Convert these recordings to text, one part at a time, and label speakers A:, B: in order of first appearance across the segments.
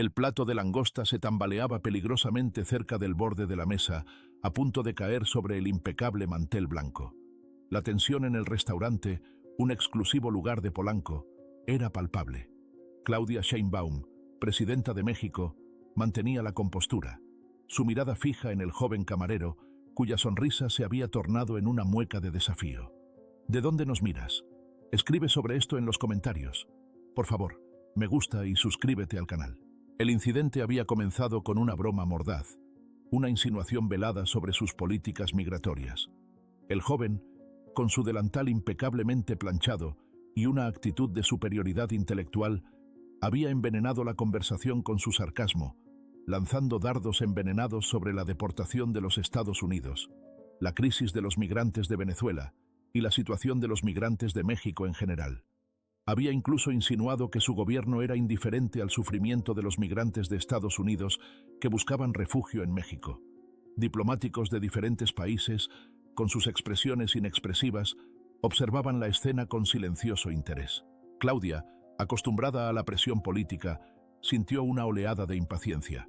A: El plato de langosta se tambaleaba peligrosamente cerca del borde de la mesa, a punto de caer sobre el impecable mantel blanco. La tensión en el restaurante, un exclusivo lugar de Polanco, era palpable. Claudia Sheinbaum, presidenta de México, mantenía la compostura, su mirada fija en el joven camarero, cuya sonrisa se había tornado en una mueca de desafío. ¿De dónde nos miras? Escribe sobre esto en los comentarios. Por favor, me gusta y suscríbete al canal. El incidente había comenzado con una broma mordaz, una insinuación velada sobre sus políticas migratorias. El joven, con su delantal impecablemente planchado y una actitud de superioridad intelectual, había envenenado la conversación con su sarcasmo, lanzando dardos envenenados sobre la deportación de los Estados Unidos, la crisis de los migrantes de Venezuela y la situación de los migrantes de México en general. Había incluso insinuado que su gobierno era indiferente al sufrimiento de los migrantes de Estados Unidos que buscaban refugio en México. Diplomáticos de diferentes países, con sus expresiones inexpresivas, observaban la escena con silencioso interés. Claudia, acostumbrada a la presión política, sintió una oleada de impaciencia.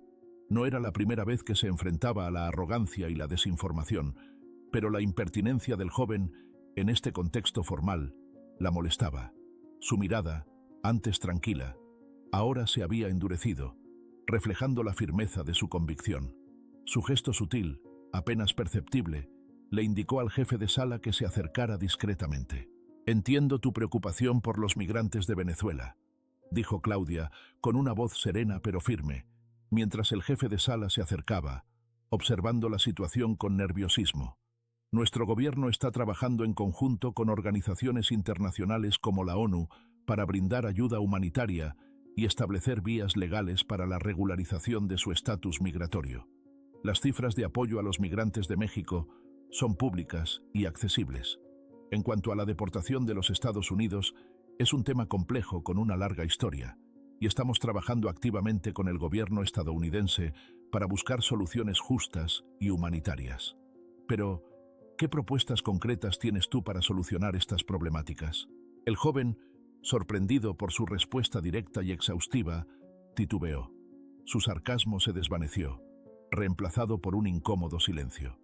A: No era la primera vez que se enfrentaba a la arrogancia y la desinformación, pero la impertinencia del joven, en este contexto formal, la molestaba. Su mirada, antes tranquila, ahora se había endurecido, reflejando la firmeza de su convicción. Su gesto sutil, apenas perceptible, le indicó al jefe de sala que se acercara discretamente. «Entiendo tu preocupación por los migrantes de Venezuela», dijo Claudia, con una voz serena pero firme, mientras el jefe de sala se acercaba, observando la situación con nerviosismo. «Nuestro gobierno está trabajando en conjunto con organizaciones internacionales como la ONU para brindar ayuda humanitaria y establecer vías legales para la regularización de su estatus migratorio. Las cifras de apoyo a los migrantes de México son públicas y accesibles. En cuanto a la deportación de los Estados Unidos, es un tema complejo con una larga historia, y estamos trabajando activamente con el gobierno estadounidense para buscar soluciones justas y humanitarias. Pero, ¿qué propuestas concretas tienes tú para solucionar estas problemáticas?». El joven, sorprendido por su respuesta directa y exhaustiva, titubeó. Su sarcasmo se desvaneció, reemplazado por un incómodo silencio.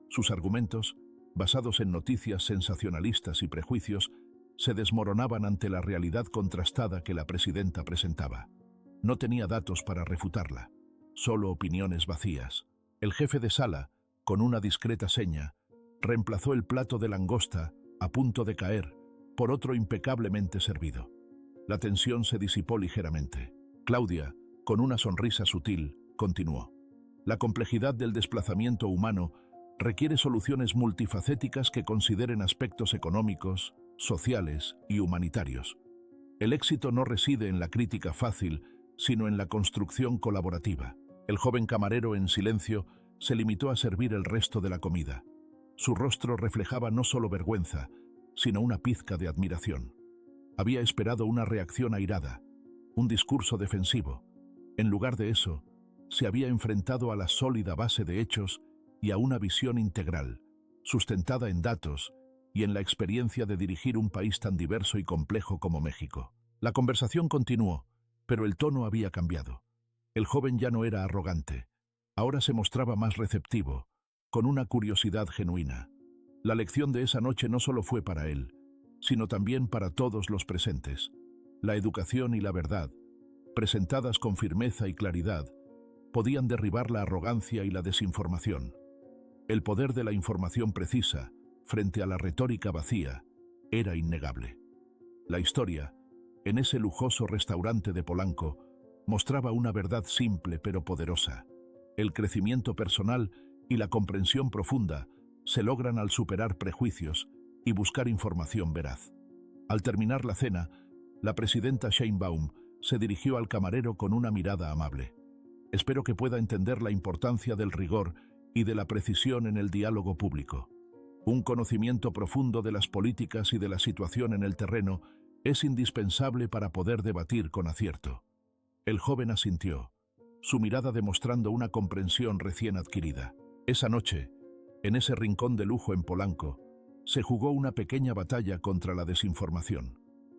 A: Sus argumentos, basados en noticias sensacionalistas y prejuicios, se desmoronaban ante la realidad contrastada que la presidenta presentaba. No tenía datos para refutarla, solo opiniones vacías. El jefe de sala, con una discreta seña, reemplazó el plato de langosta, a punto de caer, por otro impecablemente servido. La tensión se disipó ligeramente. Claudia, con una sonrisa sutil, continuó. «La complejidad del desplazamiento humano requiere soluciones multifacéticas que consideren aspectos económicos, sociales y humanitarios. El éxito no reside en la crítica fácil, sino en la construcción colaborativa». El joven camarero, en silencio, se limitó a servir el resto de la comida. Su rostro reflejaba no solo vergüenza, sino una pizca de admiración. Había esperado una reacción airada, un discurso defensivo. En lugar de eso, se había enfrentado a la sólida base de hechos y a una visión integral, sustentada en datos y en la experiencia de dirigir un país tan diverso y complejo como México. La conversación continuó, pero el tono había cambiado. El joven ya no era arrogante, ahora se mostraba más receptivo, con una curiosidad genuina. La lección de esa noche no solo fue para él, sino también para todos los presentes. La educación y la verdad, presentadas con firmeza y claridad, podían derribar la arrogancia y la desinformación. El poder de la información precisa, frente a la retórica vacía, era innegable. La historia, en ese lujoso restaurante de Polanco, mostraba una verdad simple pero poderosa. El crecimiento personal y la comprensión profunda se logran al superar prejuicios y buscar información veraz. Al terminar la cena, la presidenta Sheinbaum se dirigió al camarero con una mirada amable. «Espero que pueda entender la importancia del rigor y de la precisión en el diálogo público. Un conocimiento profundo de las políticas y de la situación en el terreno es indispensable para poder debatir con acierto». El joven asintió, su mirada demostrando una comprensión recién adquirida. Esa noche, en ese rincón de lujo en Polanco, se jugó una pequeña batalla contra la desinformación.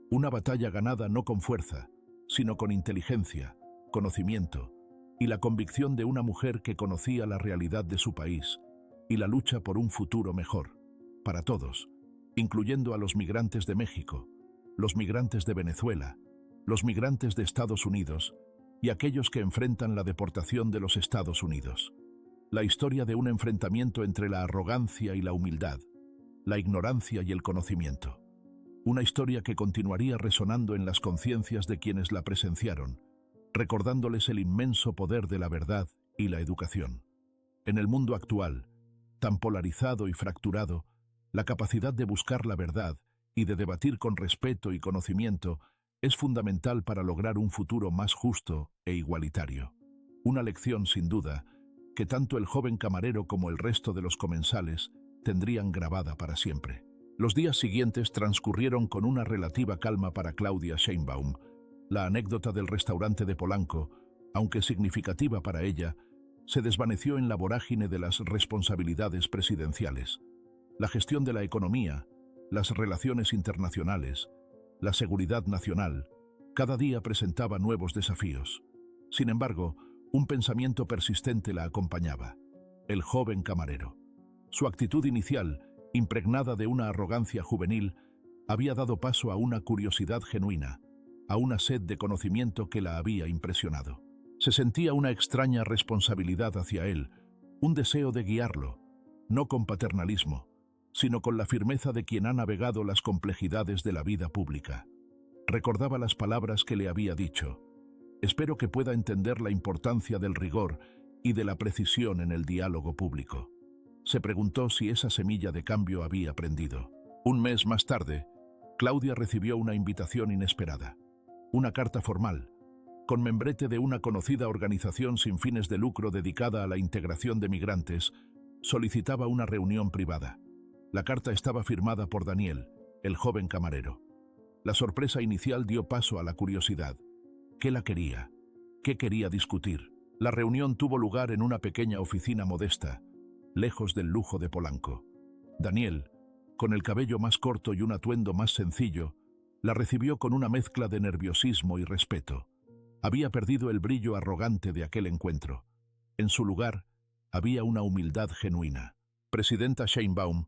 A: Una batalla ganada no con fuerza, sino con inteligencia, conocimiento y la convicción de una mujer que conocía la realidad de su país y la lucha por un futuro mejor, para todos, incluyendo a los migrantes de México, los migrantes de Venezuela, los migrantes de Estados Unidos y aquellos que enfrentan la deportación de los Estados Unidos. La historia de un enfrentamiento entre la arrogancia y la humildad, la ignorancia y el conocimiento. Una historia que continuaría resonando en las conciencias de quienes la presenciaron, recordándoles el inmenso poder de la verdad y la educación. En el mundo actual, tan polarizado y fracturado, la capacidad de buscar la verdad y de debatir con respeto y conocimiento es fundamental para lograr un futuro más justo e igualitario. Una lección, sin duda, que tanto el joven camarero como el resto de los comensales tendrían grabada para siempre. Los días siguientes transcurrieron con una relativa calma para Claudia Sheinbaum. La anécdota del restaurante de Polanco, aunque significativa para ella, se desvaneció en la vorágine de las responsabilidades presidenciales. La gestión de la economía, las relaciones internacionales, la seguridad nacional, cada día presentaba nuevos desafíos. Sin embargo, un pensamiento persistente la acompañaba: el joven camarero. Su actitud inicial, impregnada de una arrogancia juvenil, había dado paso a una curiosidad genuina, a una sed de conocimiento que la había impresionado. Se sentía una extraña responsabilidad hacia él, un deseo de guiarlo, no con paternalismo, sino con la firmeza de quien ha navegado las complejidades de la vida pública. Recordaba las palabras que le había dicho: espero que pueda entender la importancia del rigor y de la precisión en el diálogo público. Se preguntó si esa semilla de cambio había aprendido. Un mes más tarde, Claudia recibió una invitación inesperada. Una carta formal, con membrete de una conocida organización sin fines de lucro dedicada a la integración de migrantes, solicitaba una reunión privada. La carta estaba firmada por Daniel, el joven camarero. La sorpresa inicial dio paso a la curiosidad. ¿Qué la quería? ¿Qué quería discutir? La reunión tuvo lugar en una pequeña oficina modesta, lejos del lujo de Polanco. Daniel, con el cabello más corto y un atuendo más sencillo, la recibió con una mezcla de nerviosismo y respeto. Había perdido el brillo arrogante de aquel encuentro. En su lugar, había una humildad genuina. Presidenta Sheinbaum,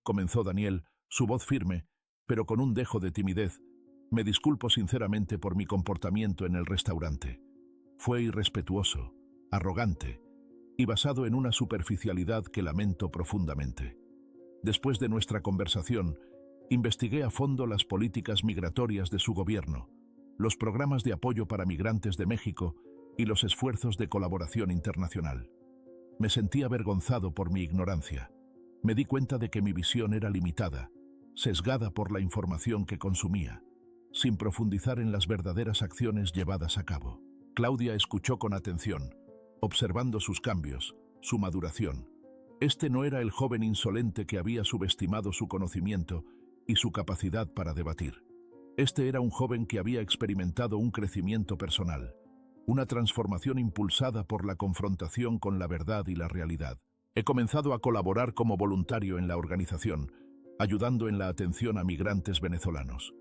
A: comenzó Daniel, su voz firme, pero con un dejo de timidez, me disculpo sinceramente por mi comportamiento en el restaurante. Fue irrespetuoso, arrogante y basado en una superficialidad que lamento profundamente. Después de nuestra conversación, investigué a fondo las políticas migratorias de su gobierno, los programas de apoyo para migrantes de México y los esfuerzos de colaboración internacional. Me sentí avergonzado por mi ignorancia. Me di cuenta de que mi visión era limitada, sesgada por la información que consumía, sin profundizar en las verdaderas acciones llevadas a cabo. Claudia escuchó con atención, observando sus cambios, su maduración. Este no era el joven insolente que había subestimado su conocimiento y su capacidad para debatir. Este era un joven que había experimentado un crecimiento personal, una transformación impulsada por la confrontación con la verdad y la realidad. He comenzado a colaborar como voluntario en la organización, ayudando en la atención a migrantes venezolanos.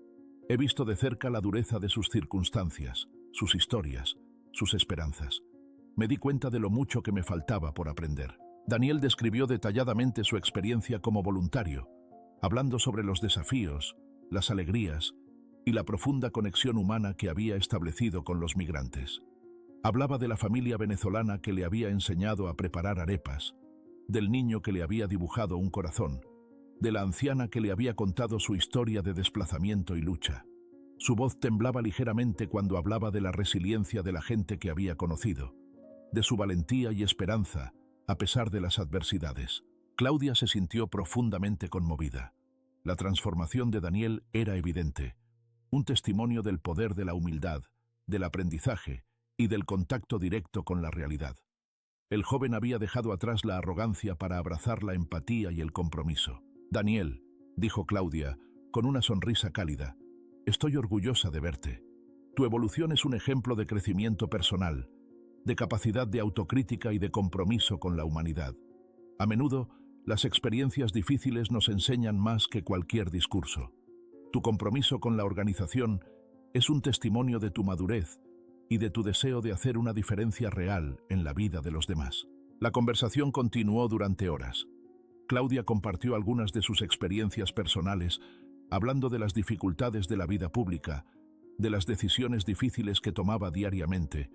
A: He visto de cerca la dureza de sus circunstancias, sus historias, sus esperanzas. Me di cuenta de lo mucho que me faltaba por aprender. Daniel describió detalladamente su experiencia como voluntario, hablando sobre los desafíos, las alegrías y la profunda conexión humana que había establecido con los migrantes. Hablaba de la familia venezolana que le había enseñado a preparar arepas, del niño que le había dibujado un corazón, de la anciana que le había contado su historia de desplazamiento y lucha. Su voz temblaba ligeramente cuando hablaba de la resiliencia de la gente que había conocido, de su valentía y esperanza, a pesar de las adversidades. Claudia se sintió profundamente conmovida. La transformación de Daniel era evidente, un testimonio del poder de la humildad, del aprendizaje y del contacto directo con la realidad. El joven había dejado atrás la arrogancia para abrazar la empatía y el compromiso. Daniel, dijo Claudia, con una sonrisa cálida, estoy orgullosa de verte. Tu evolución es un ejemplo de crecimiento personal, de capacidad de autocrítica y de compromiso con la humanidad. A menudo, las experiencias difíciles nos enseñan más que cualquier discurso. Tu compromiso con la organización es un testimonio de tu madurez y de tu deseo de hacer una diferencia real en la vida de los demás. La conversación continuó durante horas. Claudia compartió algunas de sus experiencias personales, hablando de las dificultades de la vida pública, de las decisiones difíciles que tomaba diariamente,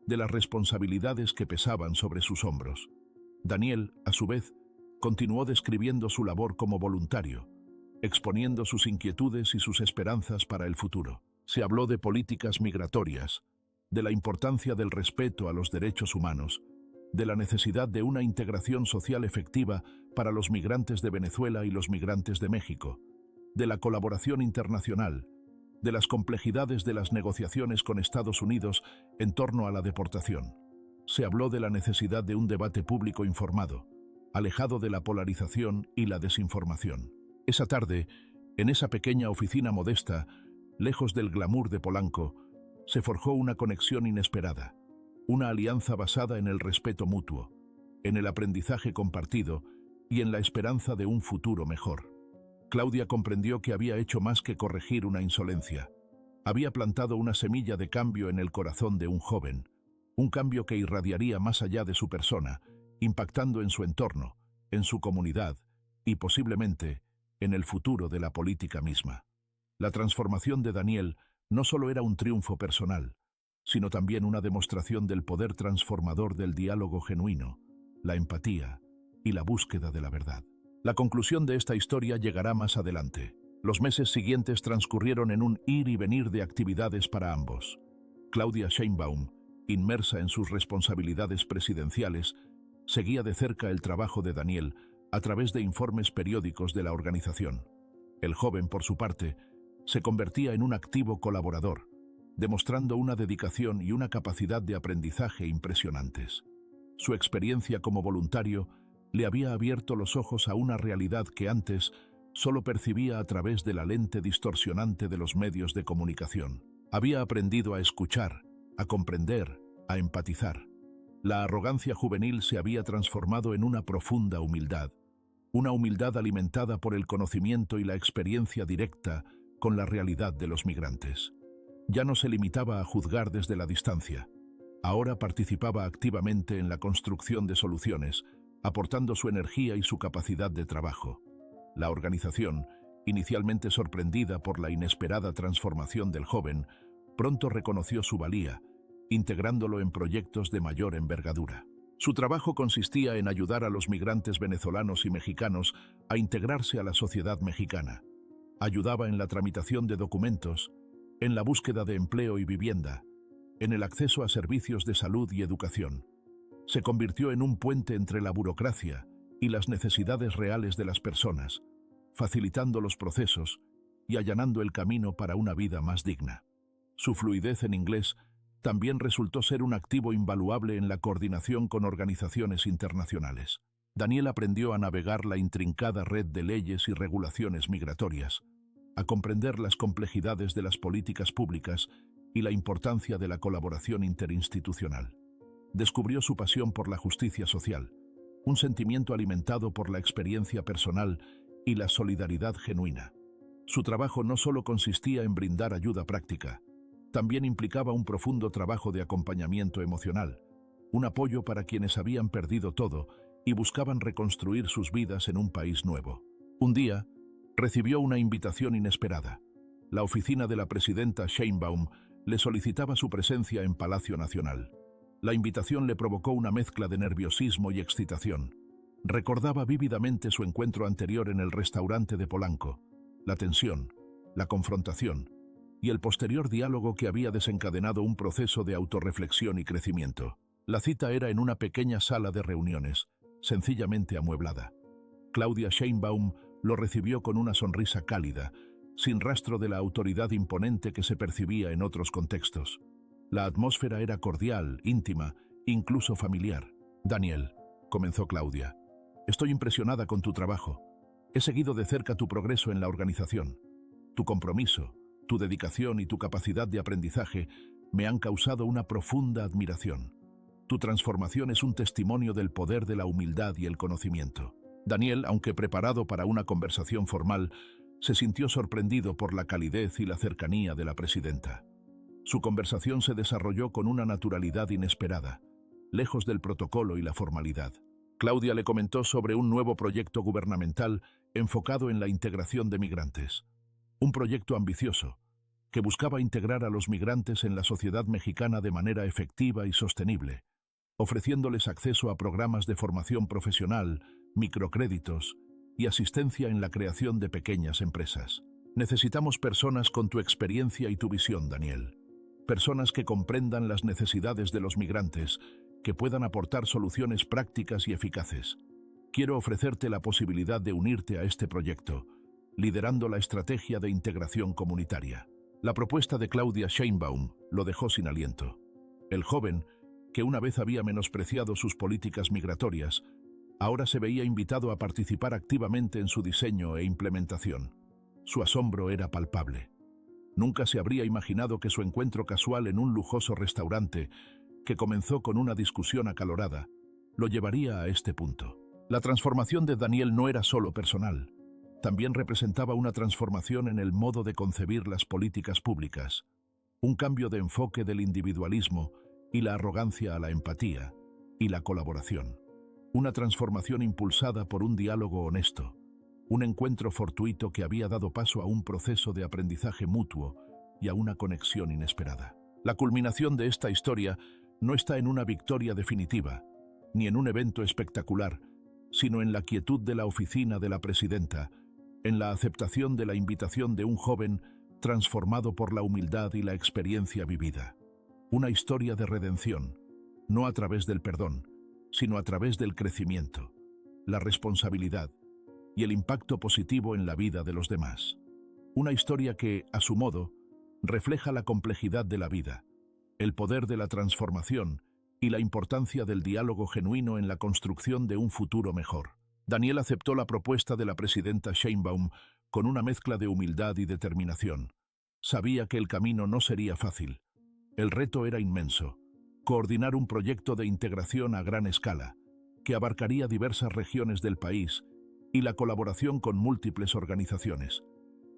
A: de las responsabilidades que pesaban sobre sus hombros. Daniel, a su vez, continuó describiendo su labor como voluntario, exponiendo sus inquietudes y sus esperanzas para el futuro. Se habló de políticas migratorias, de la importancia del respeto a los derechos humanos, de la necesidad de una integración social efectiva para los migrantes de Venezuela y los migrantes de México, de la colaboración internacional, de las complejidades de las negociaciones con Estados Unidos en torno a la deportación. Se habló de la necesidad de un debate público informado, alejado de la polarización y la desinformación. Esa tarde, en esa pequeña oficina modesta, lejos del glamour de Polanco, se forjó una conexión inesperada, una alianza basada en el respeto mutuo, en el aprendizaje compartido y en la esperanza de un futuro mejor. Claudia comprendió que había hecho más que corregir una insolencia. Había plantado una semilla de cambio en el corazón de un joven, un cambio que irradiaría más allá de su persona, impactando en su entorno, en su comunidad y posiblemente en el futuro de la política misma. La transformación de Daniel no solo era un triunfo personal, sino también una demostración del poder transformador del diálogo genuino, la empatía y la búsqueda de la verdad. La conclusión de esta historia llegará más adelante. Los meses siguientes transcurrieron en un ir y venir de actividades para ambos. Claudia Sheinbaum, inmersa en sus responsabilidades presidenciales, seguía de cerca el trabajo de Daniel a través de informes periódicos de la organización. El joven, por su parte, se convertía en un activo colaborador, demostrando una dedicación y una capacidad de aprendizaje impresionantes. Su experiencia como voluntario le había abierto los ojos a una realidad que antes solo percibía a través de la lente distorsionante de los medios de comunicación. Había aprendido a escuchar, a comprender, a empatizar. La arrogancia juvenil se había transformado en una profunda humildad, una humildad alimentada por el conocimiento y la experiencia directa con la realidad de los migrantes. Ya no se limitaba a juzgar desde la distancia. Ahora participaba activamente en la construcción de soluciones, aportando su energía y su capacidad de trabajo. La organización, inicialmente sorprendida por la inesperada transformación del joven, pronto reconoció su valía, integrándolo en proyectos de mayor envergadura. Su trabajo consistía en ayudar a los migrantes venezolanos y mexicanos a integrarse a la sociedad mexicana. Ayudaba en la tramitación de documentos, en la búsqueda de empleo y vivienda, en el acceso a servicios de salud y educación. Se convirtió en un puente entre la burocracia y las necesidades reales de las personas, facilitando los procesos y allanando el camino para una vida más digna. Su fluidez en inglés también resultó ser un activo invaluable en la coordinación con organizaciones internacionales. Daniel aprendió a navegar la intrincada red de leyes y regulaciones migratorias, a comprender las complejidades de las políticas públicas y la importancia de la colaboración interinstitucional. Descubrió su pasión por la justicia social, un sentimiento alimentado por la experiencia personal y la solidaridad genuina. Su trabajo no solo consistía en brindar ayuda práctica, también implicaba un profundo trabajo de acompañamiento emocional, un apoyo para quienes habían perdido todo y buscaban reconstruir sus vidas en un país nuevo. Un día, recibió una invitación inesperada. La oficina de la presidenta Sheinbaum le solicitaba su presencia en Palacio Nacional. La invitación le provocó una mezcla de nerviosismo y excitación. Recordaba vívidamente su encuentro anterior en el restaurante de Polanco, la tensión, la confrontación y el posterior diálogo que había desencadenado un proceso de autorreflexión y crecimiento. La cita era en una pequeña sala de reuniones, sencillamente amueblada. Claudia Sheinbaum lo recibió con una sonrisa cálida, sin rastro de la autoridad imponente que se percibía en otros contextos. La atmósfera era cordial, íntima, incluso familiar. «Daniel», comenzó Claudia, «estoy impresionada con tu trabajo. He seguido de cerca tu progreso en la organización. Tu compromiso, tu dedicación y tu capacidad de aprendizaje me han causado una profunda admiración. Tu transformación es un testimonio del poder de la humildad y el conocimiento». Daniel, aunque preparado para una conversación formal, se sintió sorprendido por la calidez y la cercanía de la presidenta. Su conversación se desarrolló con una naturalidad inesperada, lejos del protocolo y la formalidad. Claudia le comentó sobre un nuevo proyecto gubernamental enfocado en la integración de migrantes. Un proyecto ambicioso, que buscaba integrar a los migrantes en la sociedad mexicana de manera efectiva y sostenible, ofreciéndoles acceso a programas de formación profesional, microcréditos y asistencia en la creación de pequeñas empresas. Necesitamos personas con tu experiencia y tu visión, Daniel. Personas que comprendan las necesidades de los migrantes, que puedan aportar soluciones prácticas y eficaces. Quiero ofrecerte la posibilidad de unirte a este proyecto, liderando la estrategia de integración comunitaria. La propuesta de Claudia Sheinbaum lo dejó sin aliento. El joven, que una vez había menospreciado sus políticas migratorias, ahora se veía invitado a participar activamente en su diseño e implementación. Su asombro era palpable. Nunca se habría imaginado que su encuentro casual en un lujoso restaurante, que comenzó con una discusión acalorada, lo llevaría a este punto. La transformación de Daniel no era solo personal, también representaba una transformación en el modo de concebir las políticas públicas, un cambio de enfoque del individualismo y la arrogancia a la empatía y la colaboración. Una transformación impulsada por un diálogo honesto, un encuentro fortuito que había dado paso a un proceso de aprendizaje mutuo y a una conexión inesperada. La culminación de esta historia no está en una victoria definitiva, ni en un evento espectacular, sino en la quietud de la oficina de la presidenta, en la aceptación de la invitación de un joven transformado por la humildad y la experiencia vivida. Una historia de redención, no a través del perdón, sino a través del crecimiento, la responsabilidad y el impacto positivo en la vida de los demás. Una historia que, a su modo, refleja la complejidad de la vida, el poder de la transformación y la importancia del diálogo genuino en la construcción de un futuro mejor. Daniel aceptó la propuesta de la presidenta Sheinbaum con una mezcla de humildad y determinación. Sabía que el camino no sería fácil. El reto era inmenso: coordinar un proyecto de integración a gran escala, que abarcaría diversas regiones del país y la colaboración con múltiples organizaciones.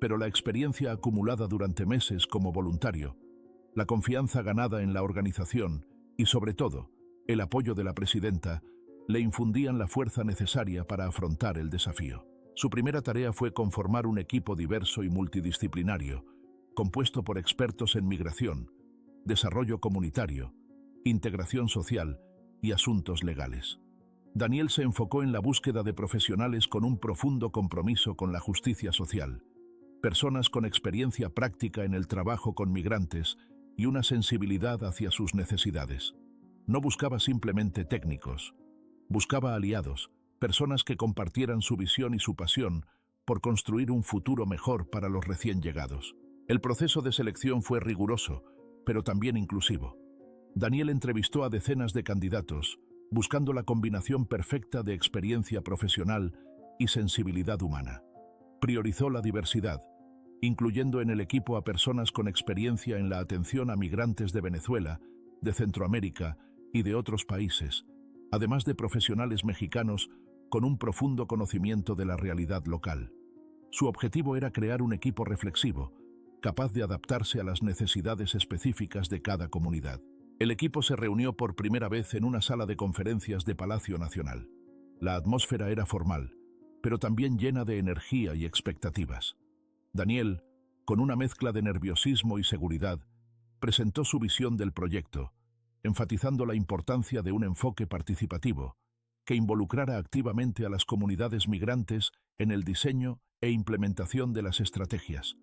A: Pero la experiencia acumulada durante meses como voluntario, la confianza ganada en la organización y, sobre todo, el apoyo de la presidenta, le infundían la fuerza necesaria para afrontar el desafío. Su primera tarea fue conformar un equipo diverso y multidisciplinario, compuesto por expertos en migración, desarrollo comunitario, integración social y asuntos legales. Daniel se enfocó en la búsqueda de profesionales con un profundo compromiso con la justicia social, personas con experiencia práctica en el trabajo con migrantes y una sensibilidad hacia sus necesidades. No buscaba simplemente técnicos, buscaba aliados, personas que compartieran su visión y su pasión por construir un futuro mejor para los recién llegados. El proceso de selección fue riguroso, pero también inclusivo. Daniel entrevistó a decenas de candidatos, buscando la combinación perfecta de experiencia profesional y sensibilidad humana. Priorizó la diversidad, incluyendo en el equipo a personas con experiencia en la atención a migrantes de Venezuela, de Centroamérica y de otros países, además de profesionales mexicanos con un profundo conocimiento de la realidad local. Su objetivo era crear un equipo reflexivo, capaz de adaptarse a las necesidades específicas de cada comunidad. El equipo se reunió por primera vez en una sala de conferencias de Palacio Nacional. La atmósfera era formal, pero también llena de energía y expectativas. Daniel, con una mezcla de nerviosismo y seguridad, presentó su visión del proyecto, enfatizando la importancia de un enfoque participativo que involucrara activamente a las comunidades migrantes en el diseño e implementación de las estrategias.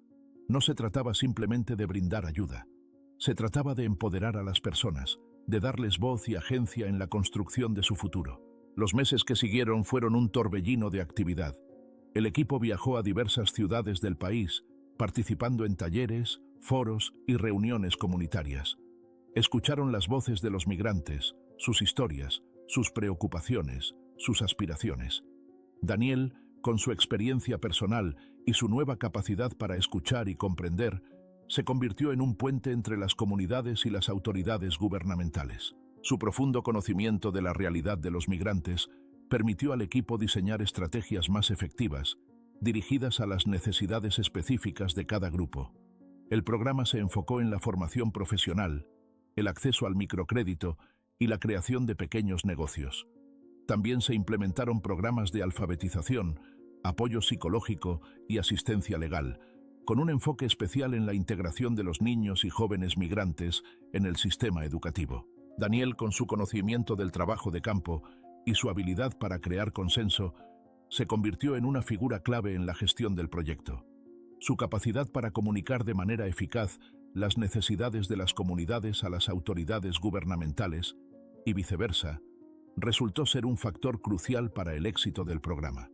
A: No se trataba simplemente de brindar ayuda. Se trataba de empoderar a las personas, de darles voz y agencia en la construcción de su futuro. Los meses que siguieron fueron un torbellino de actividad. El equipo viajó a diversas ciudades del país, participando en talleres, foros y reuniones comunitarias. Escucharon las voces de los migrantes, sus historias, sus preocupaciones, sus aspiraciones. Daniel, con su experiencia personal y su nueva capacidad para escuchar y comprender, se convirtió en un puente entre las comunidades y las autoridades gubernamentales. Su profundo conocimiento de la realidad de los migrantes permitió al equipo diseñar estrategias más efectivas, dirigidas a las necesidades específicas de cada grupo. El programa se enfocó en la formación profesional, el acceso al microcrédito y la creación de pequeños negocios. También se implementaron programas de alfabetización, apoyo psicológico y asistencia legal, con un enfoque especial en la integración de los niños y jóvenes migrantes en el sistema educativo. Daniel, con su conocimiento del trabajo de campo y su habilidad para crear consenso, se convirtió en una figura clave en la gestión del proyecto. Su capacidad para comunicar de manera eficaz las necesidades de las comunidades a las autoridades gubernamentales y viceversa, resultó ser un factor crucial para el éxito del programa.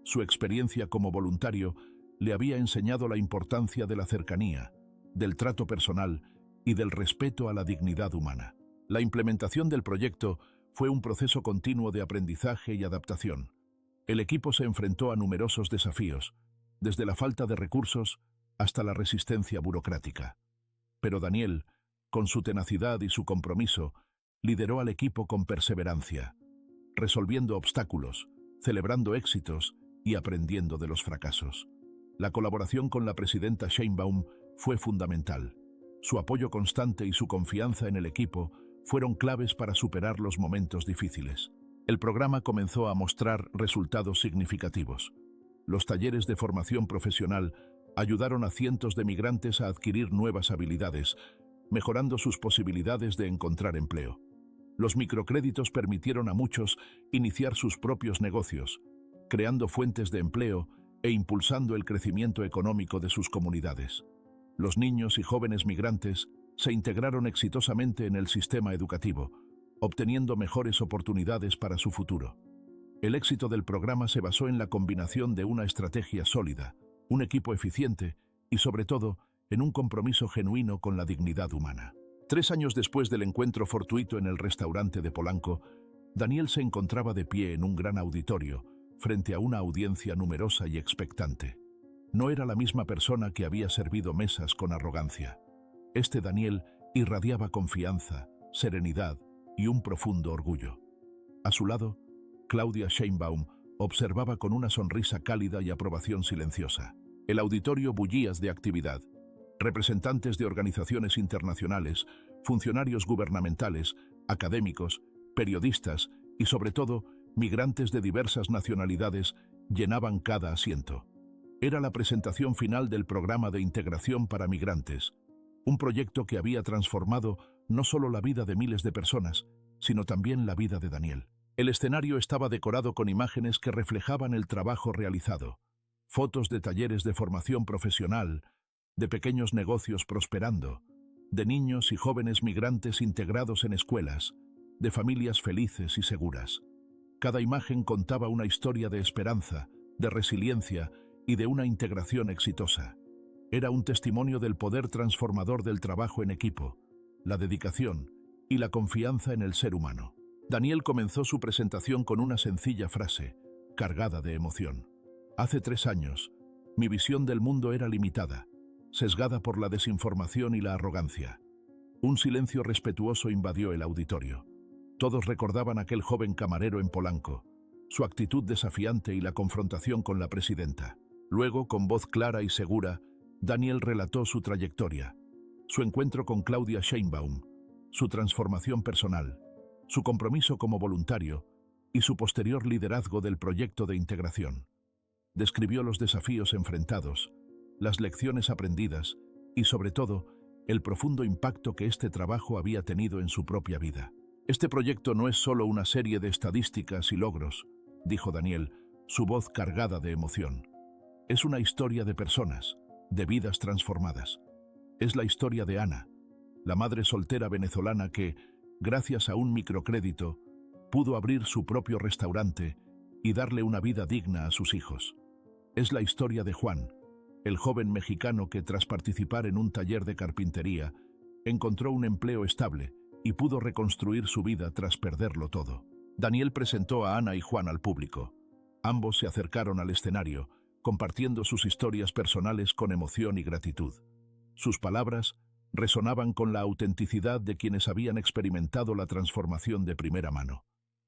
A: Su experiencia como voluntario le había enseñado la importancia de la cercanía, del trato personal y del respeto a la dignidad humana. La implementación del proyecto fue un proceso continuo de aprendizaje y adaptación. El equipo se enfrentó a numerosos desafíos, desde la falta de recursos hasta la resistencia burocrática. Pero Daniel, con su tenacidad y su compromiso, lideró al equipo con perseverancia, resolviendo obstáculos, celebrando éxitos y aprendiendo de los fracasos. La colaboración con la presidenta Sheinbaum fue fundamental. Su apoyo constante y su confianza en el equipo fueron claves para superar los momentos difíciles. El programa comenzó a mostrar resultados significativos. Los talleres de formación profesional ayudaron a cientos de migrantes a adquirir nuevas habilidades, mejorando sus posibilidades de encontrar empleo. Los microcréditos permitieron a muchos iniciar sus propios negocios, creando fuentes de empleo e impulsando el crecimiento económico de sus comunidades. Los niños y jóvenes migrantes se integraron exitosamente en el sistema educativo, obteniendo mejores oportunidades para su futuro. El éxito del programa se basó en la combinación de una estrategia sólida, un equipo eficiente y, sobre todo, en un compromiso genuino con la dignidad humana. 3 años después del encuentro fortuito en el restaurante de Polanco, Daniel se encontraba de pie en un gran auditorio, frente a una audiencia numerosa y expectante. No era la misma persona que había servido mesas con arrogancia. Este Daniel irradiaba confianza, serenidad y un profundo orgullo. A su lado, Claudia Sheinbaum observaba con una sonrisa cálida y aprobación silenciosa. El auditorio bullía de actividad. Representantes de organizaciones internacionales, funcionarios gubernamentales, académicos, periodistas y, sobre todo, migrantes de diversas nacionalidades llenaban cada asiento. Era la presentación final del programa de integración para migrantes, un proyecto que había transformado no solo la vida de miles de personas, sino también la vida de Daniel. El escenario estaba decorado con imágenes que reflejaban el trabajo realizado, fotos de talleres de formación profesional, de pequeños negocios prosperando, de niños y jóvenes migrantes integrados en escuelas, de familias felices y seguras. Cada imagen contaba una historia de esperanza, de resiliencia y de una integración exitosa. Era un testimonio del poder transformador del trabajo en equipo, la dedicación y la confianza en el ser humano. Daniel comenzó su presentación con una sencilla frase, cargada de emoción. Hace 3 años, mi visión del mundo era limitada, sesgada por la desinformación y la arrogancia. Un silencio respetuoso invadió el auditorio. Todos recordaban a aquel joven camarero en Polanco, su actitud desafiante y la confrontación con la presidenta. Luego, con voz clara y segura, Daniel relató su trayectoria, su encuentro con Claudia Sheinbaum, su transformación personal, su compromiso como voluntario y su posterior liderazgo del proyecto de integración. Describió los desafíos enfrentados, las lecciones aprendidas y, sobre todo, el profundo impacto que este trabajo había tenido en su propia vida. Este proyecto no es solo una serie de estadísticas y logros, dijo Daniel, su voz cargada de emoción. Es una historia de personas, de vidas transformadas. Es la historia de Ana, la madre soltera venezolana que, gracias a un microcrédito, pudo abrir su propio restaurante y darle una vida digna a sus hijos. Es la historia de Juan, el joven mexicano que, tras participar en un taller de carpintería, encontró un empleo estable y pudo reconstruir su vida tras perderlo todo. Daniel presentó a Ana y Juan al público. Ambos se acercaron al escenario, compartiendo sus historias personales con emoción y gratitud. Sus palabras resonaban con la autenticidad de quienes habían experimentado la transformación de primera mano.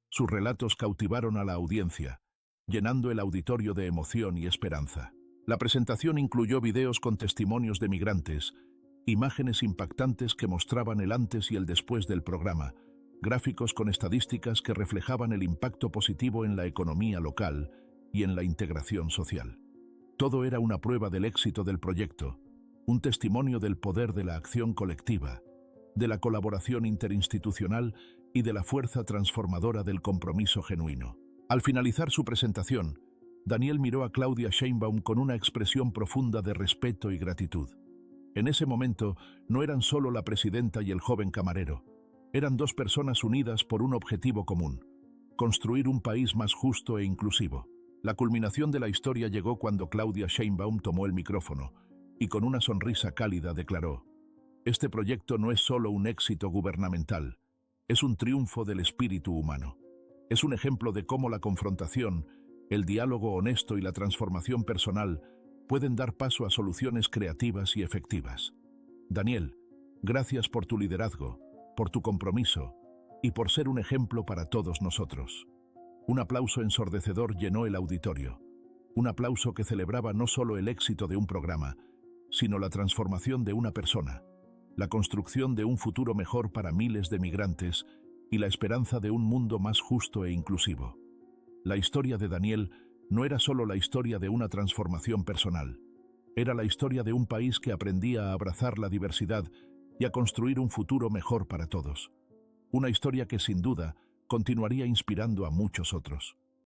A: Sus relatos cautivaron a la audiencia, llenando el auditorio de emoción y esperanza. La presentación incluyó videos con testimonios de migrantes, imágenes impactantes que mostraban el antes y el después del programa, gráficos con estadísticas que reflejaban el impacto positivo en la economía local y en la integración social. Todo era una prueba del éxito del proyecto, un testimonio del poder de la acción colectiva, de la colaboración interinstitucional y de la fuerza transformadora del compromiso genuino. Al finalizar su presentación, Daniel miró a Claudia Sheinbaum con una expresión profunda de respeto y gratitud. En ese momento, no eran solo la presidenta y el joven camarero. Eran dos personas unidas por un objetivo común: construir un país más justo e inclusivo. La culminación de la historia llegó cuando Claudia Sheinbaum tomó el micrófono y con una sonrisa cálida declaró: «Este proyecto no es solo un éxito gubernamental, es un triunfo del espíritu humano. Es un ejemplo de cómo la confrontación, el diálogo honesto y la transformación personal pueden dar paso a soluciones creativas y efectivas. Daniel, gracias por tu liderazgo, por tu compromiso y por ser un ejemplo para todos nosotros». Un aplauso ensordecedor llenó el auditorio. Un aplauso que celebraba no solo el éxito de un programa, sino la transformación de una persona, la construcción de un futuro mejor para miles de migrantes y la esperanza de un mundo más justo e inclusivo. La historia de Daniel no era solo la historia de una transformación personal, era la historia de un país que aprendía a abrazar la diversidad y a construir un futuro mejor para todos. Una historia que sin duda continuaría inspirando a muchos otros.